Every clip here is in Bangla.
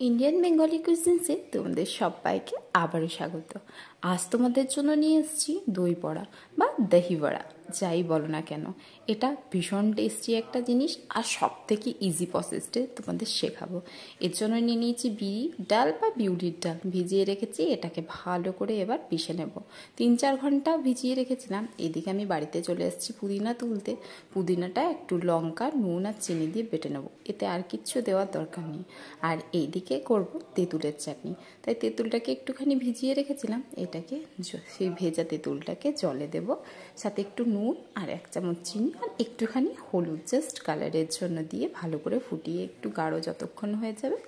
ইন্ডিয়ান বেঙ্গলি কুইজিন্সে তোমাদের সবাইকে আবারও স্বাগত। আজ তোমাদের জন্য নিয়ে এসেছি দই বড়া বা দহি বড়া, যাই বলো না কেন। এটা ভীষণ টেস্টি একটা জিনিস আর সব থেকে ইজি প্রসেসে তোমাদের শেখাবো। এর জন্য নিয়ে নিয়েছি বিউরি ডাল বা বিউলির ডাল, ভিজিয়ে রেখেছি। এটাকে ভালো করে এবার পিষে নেব। 3-4 ঘন্টা ভিজিয়ে রেখেছিলাম। এদিকে আমি বাড়িতে চলে এসেছি পুদিনা তুলতে। পুদিনাটা একটু লঙ্কা, নুন আর চিনি দিয়ে বেটে নেবো, এতে আর কিচ্ছু দেওয়ার দরকার নেই। আর এইদিকে করব তেঁতুলের চাটনি, তাই তেঁতুলটাকে একটুখানি ভিজিয়ে রেখেছিলাম। এটাকে সেই ভেজা তেঁতুলটাকে জলে দেব, সাথে একটু নুন আর 1 চামচ চিনি আর একটুখানি হলুদ জাস্ট কালারের জন্য দিয়ে ভালো করে ফুটিয়ে একটু গাঢ় যতক্ষণ হয়ে যাবে,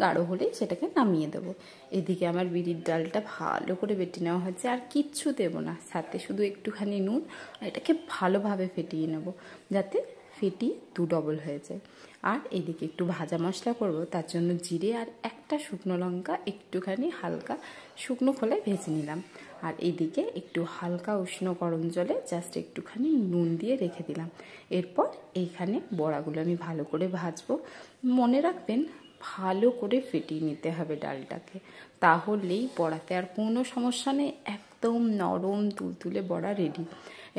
গাঢ় হলেই সেটাকে নামিয়ে দেবো। এদিকে আমার বিউলির ডালটা ভালো করে বেটে নেওয়া হচ্ছে, আর কিচ্ছু দেবো না, সাথে শুধু একটুখানি নুন। আর এটাকে ভালোভাবে ফেটিয়ে নেব যাতে ফেটিয়ে 2 ডবল হয়ে যায়। আর এদিকে একটু ভাজা মশলা করব, তার জন্য জিরে আর একটা শুকনো লঙ্কা একটুখানি হালকা শুকনো খোলায় ভেজে নিলাম। আর এদিকে একটু হালকা উষ্ণ গরম জলে জাস্ট একটুখানি নুন দিয়ে রেখে দিলাম। এরপর এইখানে বড়াগুলো আমি ভালো করে ভাজবো। মনে রাখবেন, ভালো করে ফেটিয়ে নিতে হবে ডালটাকে, তাহলেই বড়াতে আর কোনো সমস্যা নেই, একদম নরম তুলতুলে বড়া রেডি।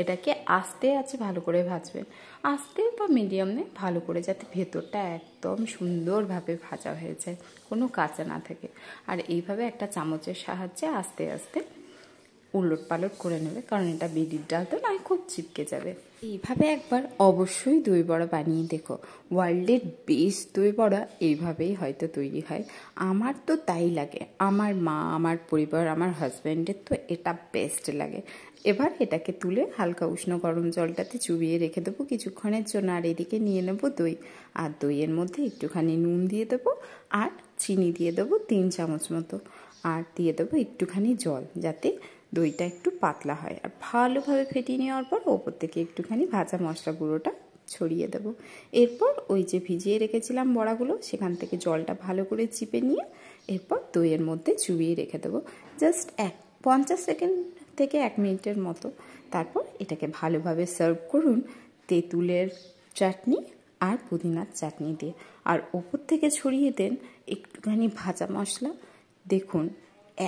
এটাকে আস্তে আছে ভালো করে ভাজবেন, আস্তে বা মিডিয়ামে ভালো করে, যাতে ভেতরটা একদম সুন্দরভাবে ভাজা হয়ে যায়, কোনো কাঁচা না থাকে। আর এইভাবে একটা চামচের সাহায্যে আস্তে আস্তে উলট পালট করে নেবে, কারণ এটা বিউলির ডাল তো নয়, খুব চিপকে যাবে। এইভাবে একবার অবশ্যই দই বড়া বানিয়ে দেখো। ওয়ার্ল্ডের বেস্ট দই বড়া এইভাবেই হয়তো তৈরি হয়, আমার তো তাই লাগে। আমার মা, আমার পরিবার, আমার হাজব্যান্ডের তো এটা বেস্ট লাগে। এবার এটাকে তুলে হালকা উষ্ণ গরম জলটাতে চুবিয়ে রেখে দেবো কিছুক্ষণের জন্য। আর এদিকে নিয়ে নেবো দই, আর দইয়ের মধ্যে একটুখানি নুন দিয়ে দেবো আর চিনি দিয়ে দেবো 3 চামচ মতো, আর দিয়ে দেবো একটুখানি জল, যাতে দইটা একটু পাতলা হয়। আর ভালোভাবে ফেটিয়ে নেওয়ার পর ওপর থেকে একটুখানি ভাজা মশলা গুঁড়োটা ছড়িয়ে দেবো। এরপর ওই যে ভিজিয়ে রেখেছিলাম বড়াগুলো, সেখান থেকে জলটা ভালো করে চিপে নিয়ে এরপর দইয়ের মধ্যে চুবিয়ে রেখে দেবো জাস্ট 50 সেকেন্ড থেকে 1 মিনিটের মতো। তারপর এটাকে ভালোভাবে সার্ভ করুন তেঁতুলের চাটনি আর পুদিনার চাটনি দিয়ে, আর ওপর থেকে ছড়িয়ে দেন একটুখানি ভাজা মশলা। দেখুন,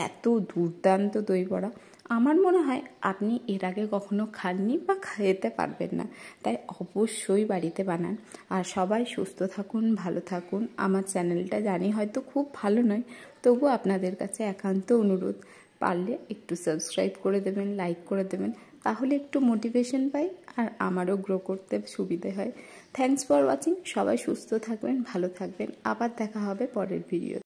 এত দুর্দান্ত দই বড়া, আমার মনে হয় আপনি এর আগে কখনো খাননি বা খেতে পারবেন না, তাই অবশ্যই বাড়িতে বানান। আর সবাই সুস্থ থাকুন, ভালো থাকুন। আমার চ্যানেলটা জানি হয়তো খুব ভালো নয়, তবু আপনাদের কাছে একান্ত অনুরোধ, পারলে একটু সাবস্ক্রাইব করে দেবেন, লাইক করে দেবেন, তাহলে একটু মোটিভেশন পাই আর আমারও গ্রো করতে সুবিধে হয়। Thanks for watching. সবাই সুস্থ থাকবেন, ভালো থাকবেন। আবার দেখা হবে পরের ভিডিও।